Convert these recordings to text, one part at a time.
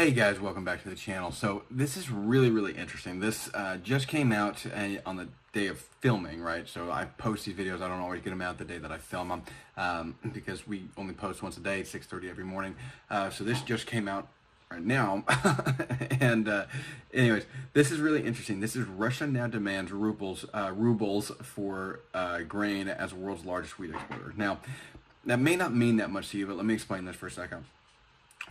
Hey guys, welcome back to the channel. So this is really interesting. This just came out on the day of filming, right? So I post these videos. I don't always get them out the day that I film them because we only post once a day, 6:30 every morning. So this just came out right now. And anyways, this is really interesting. This is Russia now demands rubles for grain as the world's largest wheat exporter. Now, that may not mean that much to you, but let me explain this for a second.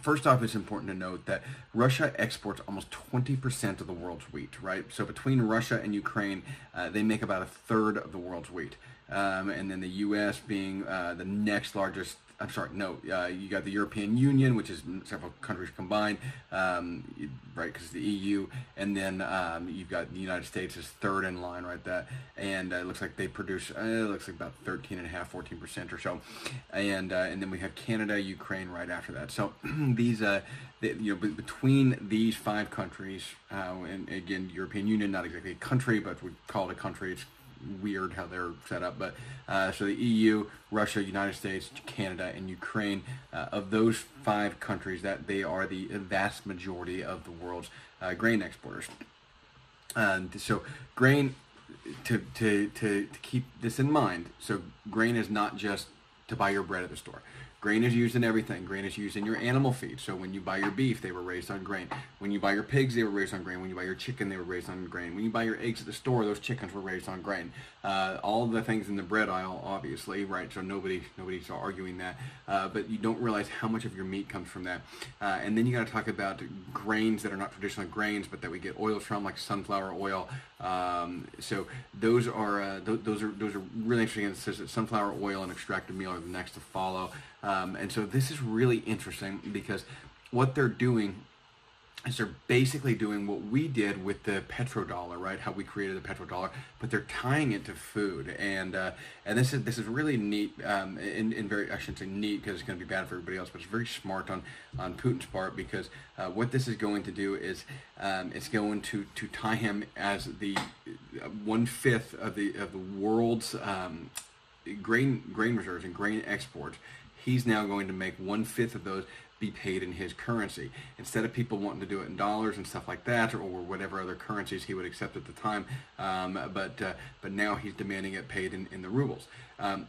First off, it's important to note that Russia exports almost 20% of the world's wheat, right? So between Russia and Ukraine, they make about a third of the world's wheat. And then the U.S. being the next largest, I'm sorry, no, you got the European Union, which is several countries combined, right, because the EU, and then you've got the United States is third in line, right, that, and it looks like they produce, it looks like about 13.5%, 14% or so, and then we have Canada, Ukraine right after that. So these, between these five countries, and again, European Union, not exactly a country, but we call it a country. It's weird how they're set up, but so the EU, Russia, United States, Canada, and Ukraine, of those five countries, that they are the vast majority of the world's grain exporters. So grain, to keep this in mind, so grain is not just to buy your bread at the store. Grain is used in everything. Grain is used in your animal feed. So when you buy your beef, they were raised on grain. When you buy your pigs, they were raised on grain. When you buy your chicken, they were raised on grain. When you buy your eggs at the store, those chickens were raised on grain. All the things in the bread aisle, obviously, right? So nobody's arguing that. But you don't realize how much of your meat comes from that. And then you got to talk about grains that are not traditional grains, but that we get oils from, like sunflower oil. So those are really interesting. It says that sunflower oil and extracted meal are the next to follow. And so this is really interesting because what they're doing is they're basically doing what we did with the petrodollar, right? How we created the petrodollar, but they're tying it to food, and this is really neat, and very, I shouldn't say neat because it's going to be bad for everybody else, but it's very smart on Putin's part, because what this is going to do is it's going to tie him as the 1/5 of the world's grain reserves and grain exports. He's now going to make 1/5 of those be paid in his currency, instead of people wanting to do it in dollars and stuff like that, or whatever other currencies he would accept at the time. But now he's demanding it paid in the rubles.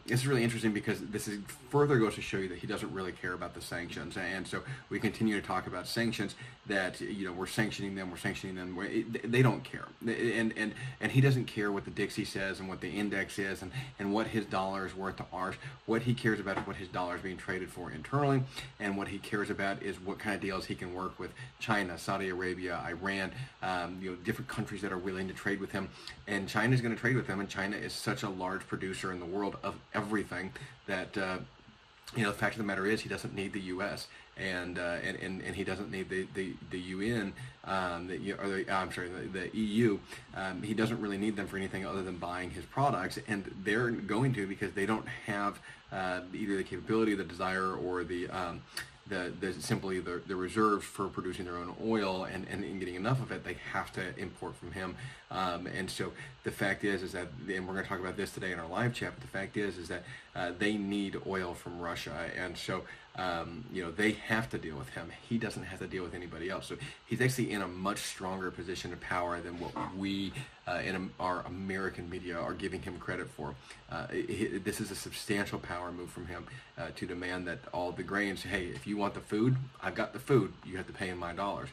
It's really interesting because this is further goes to show you that he doesn't really care about the sanctions, and so we continue to talk about sanctions. That we're sanctioning them. They don't care, and he doesn't care what the Dixie says and what the index is and what his dollar is worth to ours. What he cares about is what his dollar is being traded for internally, and what he cares about is what kind of deals he can work with China, Saudi Arabia, Iran, different countries that are willing to trade with him. And China is going to trade with him, and China is such a large producer in the world of everything that the fact of the matter is he doesn't need the U.S. and he doesn't need the UN, the EU. He doesn't really need them for anything other than buying his products, and they're going to, because they don't have either the capability, the desire, or simply the reserves for producing their own oil and getting enough of it. They have to import from him, and so the fact is that, and we're going to talk about this today in our live chat, but the fact is that they need oil from Russia, and so they have to deal with him. He doesn't have to deal with anybody else. So he's actually in a much stronger position of power than what we in our American media are giving him credit for. This is a substantial power move from him to demand that all the grains, hey, if you want the food, I've got the food, you have to pay in my dollars.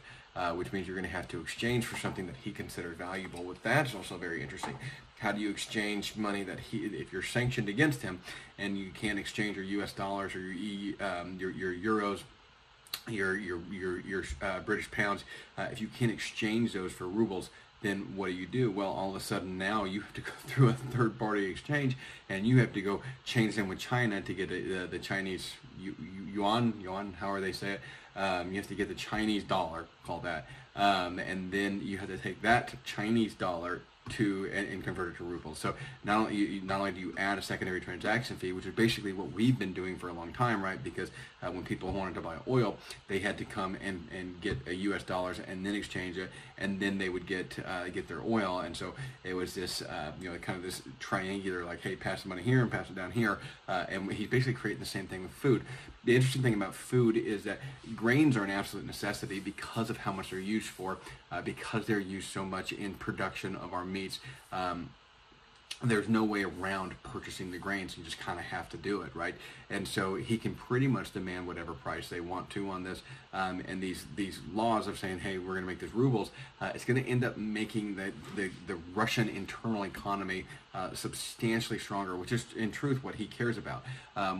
Which means you're going to have to exchange for something that he considers valuable. With that is also very interesting. How do you exchange money that if you're sanctioned against him and you can't exchange your U.S. dollars or your euros, your British pounds, if you can't exchange those for rubles, then what do? Well, all of a sudden now you have to go through a third-party exchange, and you have to go change them with China to get the Chinese yuan, however they say it. You have to get the Chinese dollar, call that, and then you have to take that Chinese dollar to and convert it to rubles. So not only do you add a secondary transaction fee, which is basically what we've been doing for a long time, right? Because when people wanted to buy oil, they had to come and get a U.S. dollars and then exchange it, and then they would get their oil. And so it was this kind of this triangular, like, hey, pass the money here and pass it down here, and he's basically creating the same thing with food. The interesting thing about food is that grains are an absolute necessity because of how much they're used for, because they're used so much in production of our meats. There's no way around purchasing the grains. You just kind of have to do it, right? And so he can pretty much demand whatever price they want to on this. And these laws of saying, hey, we're going to make this rubles, it's going to end up making the Russian internal economy substantially stronger, which is in truth what he cares about.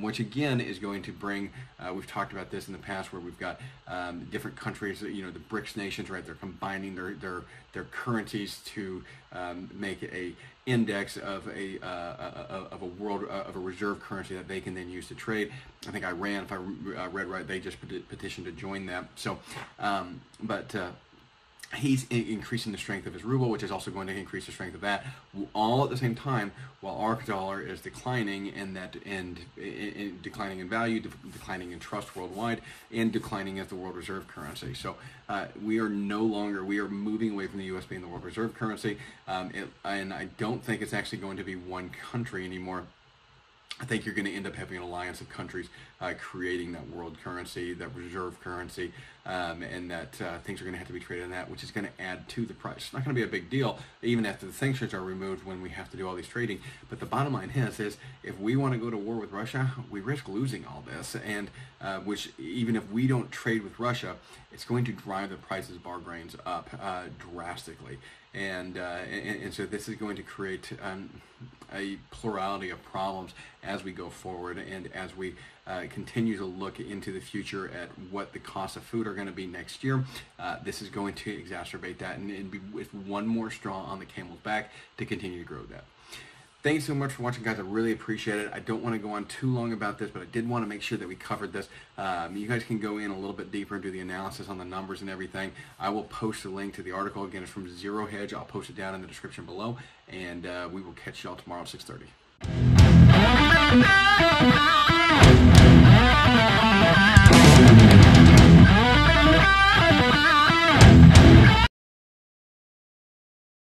Which again is going to bring, we've talked about this in the past, where we've got different countries, the BRICS nations, right? They're combining their currencies to make a index of a reserve currency that they can then use to trade. I think Iran, if I read right, they just petitioned to join that. So, he's increasing the strength of his ruble, which is also going to increase the strength of that, all at the same time, while our dollar is declining, and declining in value, declining in trust worldwide, and declining as the world reserve currency. So we are moving away from the U.S. being the world reserve currency, and I don't think it's actually going to be one country anymore. I think you're going to end up having an alliance of countries creating that world currency, that reserve currency, and that things are going to have to be traded in that, which is going to add to the price. It's not going to be a big deal, even after the sanctions are removed, when we have to do all these trading. But the bottom line is if we want to go to war with Russia, we risk losing all this, and which, even if we don't trade with Russia, it's going to drive the prices of our grains up drastically. And so this is going to create a plurality of problems as we go forward, and as we continue to look into the future at what the costs of food are going to be next year. This is going to exacerbate that and be with one more straw on the camel's back to continue to grow that. Thanks so much for watching, guys. I really appreciate it. I don't want to go on too long about this, but I did want to make sure that we covered this. You guys can go in a little bit deeper and do the analysis on the numbers and everything. I will post a link to the article. Again, it's from Zero Hedge. I'll post it down in the description below, and we will catch y'all tomorrow at 6:30.